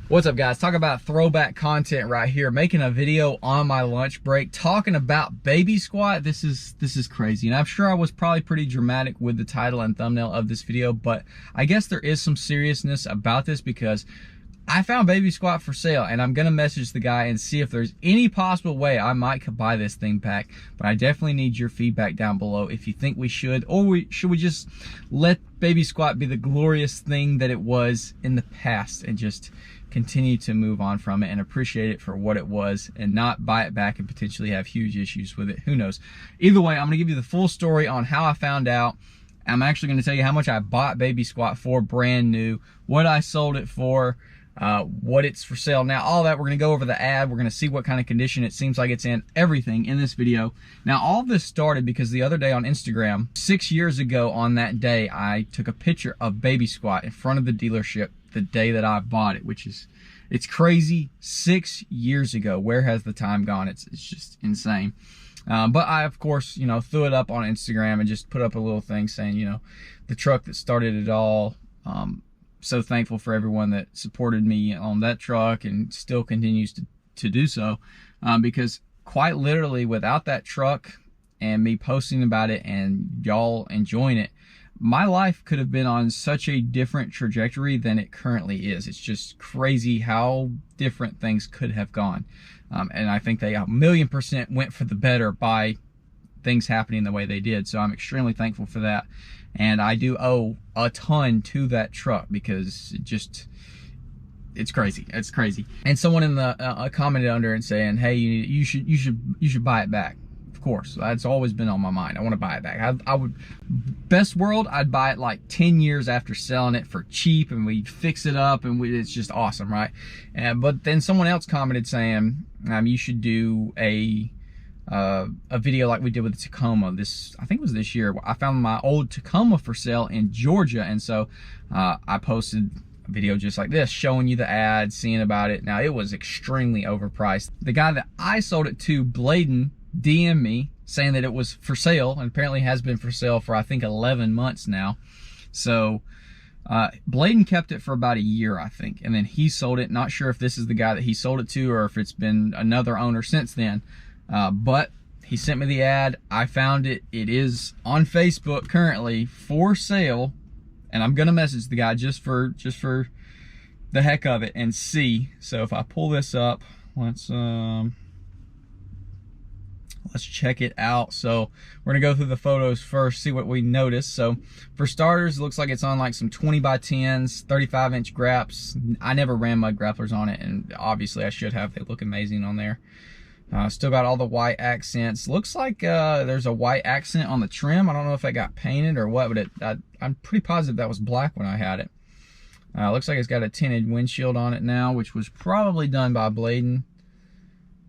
What's up, guys? Talk about throwback content right here. Making a video on my lunch break talking about baby squat. This is crazy, and I'm sure I was probably pretty dramatic with the title and thumbnail of this video, but I guess there is some seriousness about this because I found baby squat for sale, and I'm gonna message the guy and see if there's any possible way I might could buy this thing back. But I definitely need your feedback down below if you think we should, or should we just let baby squat be the glorious thing that it was in the past and just continue to move on from it and appreciate it for what it was and not buy it back and potentially have huge issues with it. Who knows? Either way, I'm gonna give you the full story on how I found out. I'm actually gonna tell you how much I bought baby squat for brand new, what I sold it for, what it's for sale now, all that. We're gonna go over the ad, we're gonna see what kind of condition it seems like it's in, everything in this video. Now, all this started because the other day on Instagram, 6 years ago on that day, I took a picture of baby squat in front of the dealership the day that I bought it, which is, it's crazy. 6 years ago. Where has the time gone? It's just insane. But I, of course, you know, threw it up on Instagram and just put up a little thing saying, you know, the truck that started it all. So thankful for everyone that supported me on that truck and still continues to do so, because quite literally without that truck and me posting about it and y'all enjoying it, my life could have been on such a different trajectory than it currently is. It's just crazy how different things could have gone. And I think they 1,000,000% went for the better by things happening the way they did. So I'm extremely thankful for that. And I do owe a ton to that truck because it's crazy. It's crazy. And someone in the commented under and saying, hey, you should buy it back. Of course, that's always been on my mind. I want to buy it back. I would, best world, I'd buy it like 10 years after selling it for cheap, and we'd fix it up, and it's just awesome, right? But then someone else commented saying, you should do a video like we did with the Tacoma. I think it was this year. I found my old Tacoma for sale in Georgia, and so I posted a video just like this, showing you the ad, seeing about it. Now, it was extremely overpriced. The guy that I sold it to, Bladen, DM'd me saying that it was for sale, and apparently has been for sale for I think 11 months now. So Bladen kept it for about a year, I think, and then he sold it. Not sure if this is the guy that he sold it to or if it's been another owner since then. But he sent me the ad. I found it. It is on Facebook currently for sale, and I'm gonna message the guy just for the heck of it and see. So if I pull this up, let's check it out. So we're gonna go through the photos first, see what we notice. So for starters, it looks like it's on like some 20x10s, 35-inch graps. I never ran mud grapplers on it, and obviously I should have. They look amazing on there. Still got all the white accents. Looks like there's a white accent on the trim. I don't know if that got painted or what, but I'm pretty positive that was black when I had it. Looks like it's got a tinted windshield on it now, which was probably done by Bladen.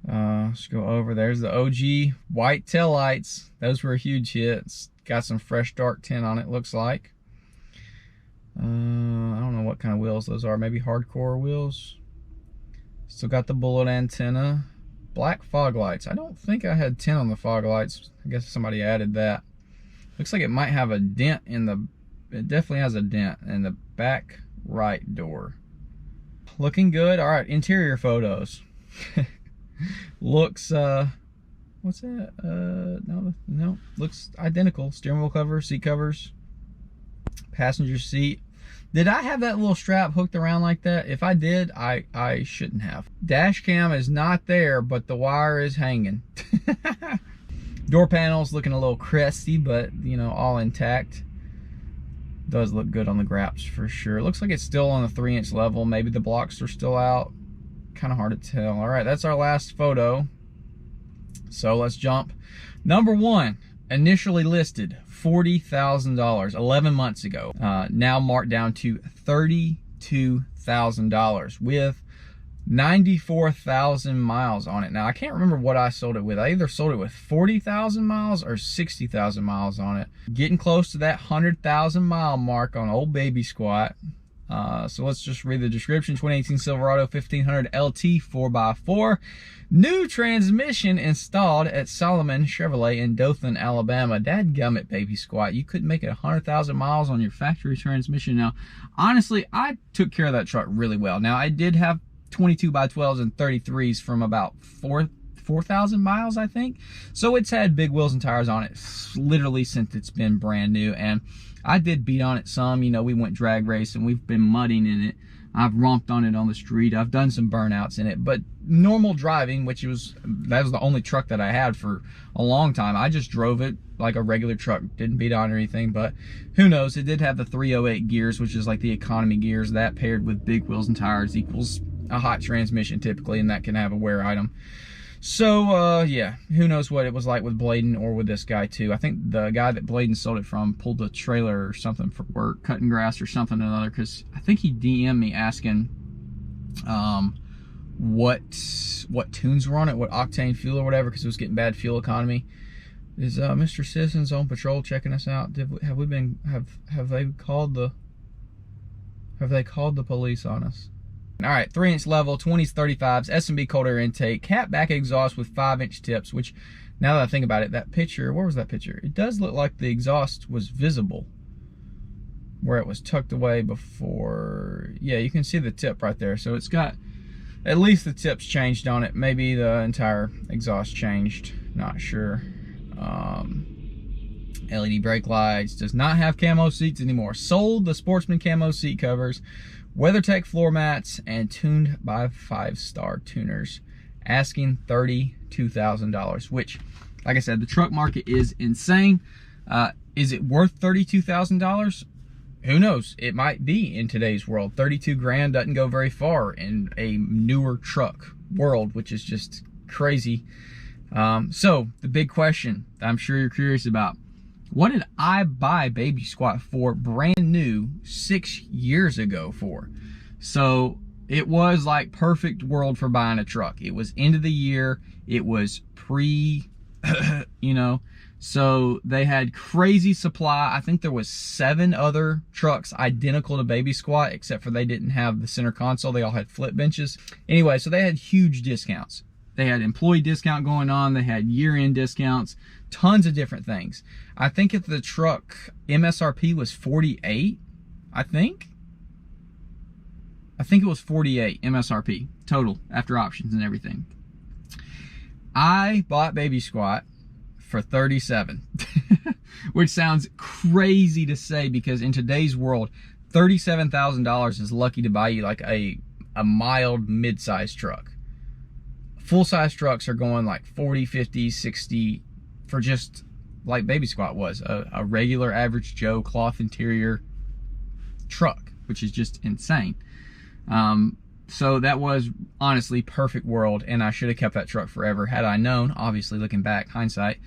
Let's go over. There's the OG white taillights. Those were a huge hit. It's got some fresh dark tint on it, looks like. I don't know what kind of wheels those are. Maybe hardcore wheels. Still got the bullet antenna. Black fog lights. I don't think I had tint on the fog lights. I guess somebody added that. Looks like it might have a dent in the... It definitely has a dent in the back right door. Looking good. All right, interior photos. Looks what's that? No, looks identical. Steering wheel cover, seat covers, passenger seat. Did I have that little strap hooked around like that? If I did, I shouldn't have. Dash cam is not there, but the wire is hanging. Door panels looking a little crusty, but you know, all intact. Does look good on the graps for sure. Looks like it's still on the 3-inch level. Maybe the blocks are still out. Kind of hard to tell. All right, that's our last photo. So let's jump. Number one, initially listed $40,000 11 months ago. Now marked down to $32,000 with 94,000 miles on it. Now I can't remember what I sold it with. I either sold it with 40,000 miles or 60,000 miles on it. Getting close to that 100,000 mile mark on old baby squat. So let's just read the description. 2018 Silverado 1500 LT 4x4. New transmission installed at Solomon Chevrolet in Dothan, Alabama. Dadgummit, baby squat. You couldn't make it 100,000 miles on your factory transmission. Now, honestly, I took care of that truck really well. Now, I did have 22x12s and 33s from about 4,000 miles, I think. So it's had big wheels and tires on it literally since it's been brand new. And I did beat on it some. You know, we went drag racing. We've been mudding in it. I've romped on it on the street. I've done some burnouts in it. But normal driving, that was the only truck that I had for a long time. I just drove it like a regular truck. Didn't beat on or anything. But who knows? It did have the 308 gears, which is like the economy gears. That paired with big wheels and tires equals a hot transmission typically, and that can have a wear item. So, yeah, who knows what it was like with Bladen or with this guy, too. I think the guy that Bladen sold it from pulled a trailer or something for work, cutting grass or something or another, because I think he DM'd me asking what tunes were on it, what octane fuel or whatever, because it was getting bad fuel economy. Is Mr. Citizens on patrol checking us out? Have they called the police on us? All right, 3-inch level, 20s, 35s, S&B cold air intake, cat back exhaust with 5-inch tips, which, now that I think about it, that picture, where was that picture? It does look like the exhaust was visible where it was tucked away before. Yeah, you can see the tip right there. So it's got, at least the tips changed on it. Maybe the entire exhaust changed, not sure. LED brake lights, does not have camo seats anymore. Sold the Sportsman camo seat covers. WeatherTech floor mats, and tuned by 5-star tuners. Asking $32,000, which, like I said, the truck market is insane. Is it worth $32,000? Who knows? It might be in today's world. 32 grand doesn't go very far in a newer truck world, which is just crazy. So the big question I'm sure you're curious about: what did I buy Baby Squat for brand new 6 years ago for? So it was like perfect world for buying a truck. It was end of the year. It was pre, you know, so they had crazy supply. I think there was 7 other trucks identical to Baby Squat, except for they didn't have the center console. They all had flip benches. Anyway, so they had huge discounts. They had employee discount going on. They had year-end discounts, tons of different things. I think if the truck MSRP was 48, I think it was 48 MSRP total after options and everything. I bought Baby Squat for 37, which sounds crazy to say because in today's world, $37,000 is lucky to buy you like a mild mid-sized truck. Full-size trucks are going like 40, 50, 60 for just like Baby Squat was, a regular average Joe cloth interior truck, which is just insane. So that was honestly perfect world, and I should have kept that truck forever had I known, obviously looking back, hindsight.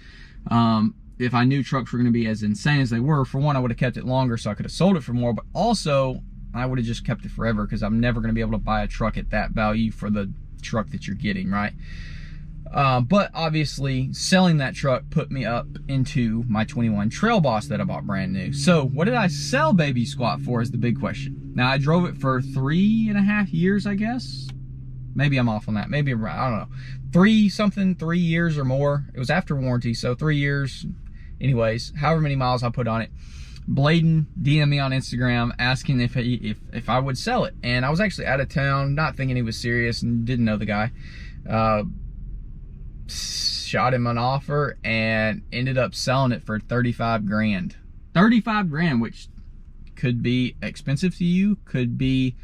If I knew trucks were going to be as insane as they were, for one, I would have kept it longer so I could have sold it for more, but also I would have just kept it forever because I'm never going to be able to buy a truck at that value for the truck that you're getting, right? But obviously selling that truck put me up into my 21 Trail Boss that I bought brand new. So what did I sell Baby Squat for is the big question. Now I drove it for 3.5 years, I guess. Maybe I'm off on that. Maybe, I don't know, 3 years or more. It was after warranty, so 3 years. Anyways, however many miles I put on it. Bladen DM'd me on Instagram asking if I would sell it, and I was actually out of town, not thinking he was serious and didn't know the guy. Shot him an offer and ended up selling it for 35 grand. 35 grand, which could be expensive to you, could be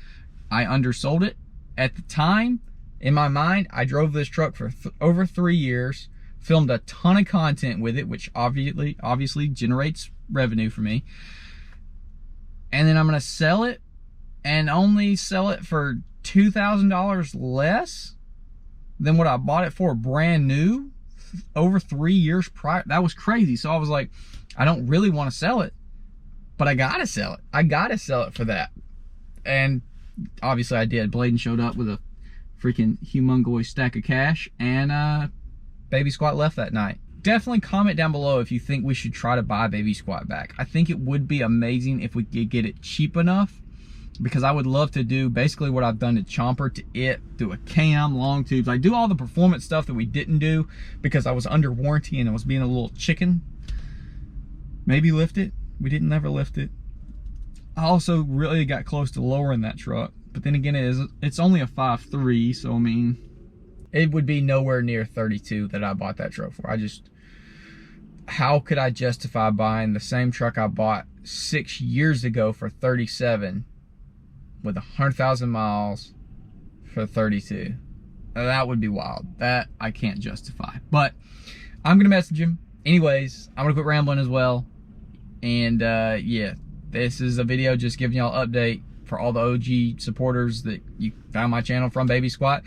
I undersold it. At the time, in my mind, I drove this truck for over 3 years, filmed a ton of content with it, which obviously generates revenue for me. And then I'm gonna sell it and only sell it for $2,000 less than what I bought it for brand new over 3 years prior. That was crazy. So I was like, I don't really want to sell it, but I gotta sell it. I gotta sell it for that. And obviously I did. Bladen showed up with a freaking humongous stack of cash, and Baby Squat left that night. Definitely comment down below if you think we should try to buy Baby Squat back. I think it would be amazing if we could get it cheap enough because I would love to do basically what I've done to Chomper to it, do a cam, long tubes. I do all the performance stuff that we didn't do because I was under warranty and I was being a little chicken. Maybe lift it. We didn't never lift it. I also really got close to lowering that truck, but then again, it's only a 5.3, so I mean, it would be nowhere near 32 that I bought that truck for. How could I justify buying the same truck I bought 6 years ago for 37 with 100,000 miles for 32? That would be wild. That I can't justify. But I'm gonna message him. Anyways, I'm gonna quit rambling as well. And yeah, this is a video just giving y'all an update for all the OG supporters that you found my channel from, Baby Squat.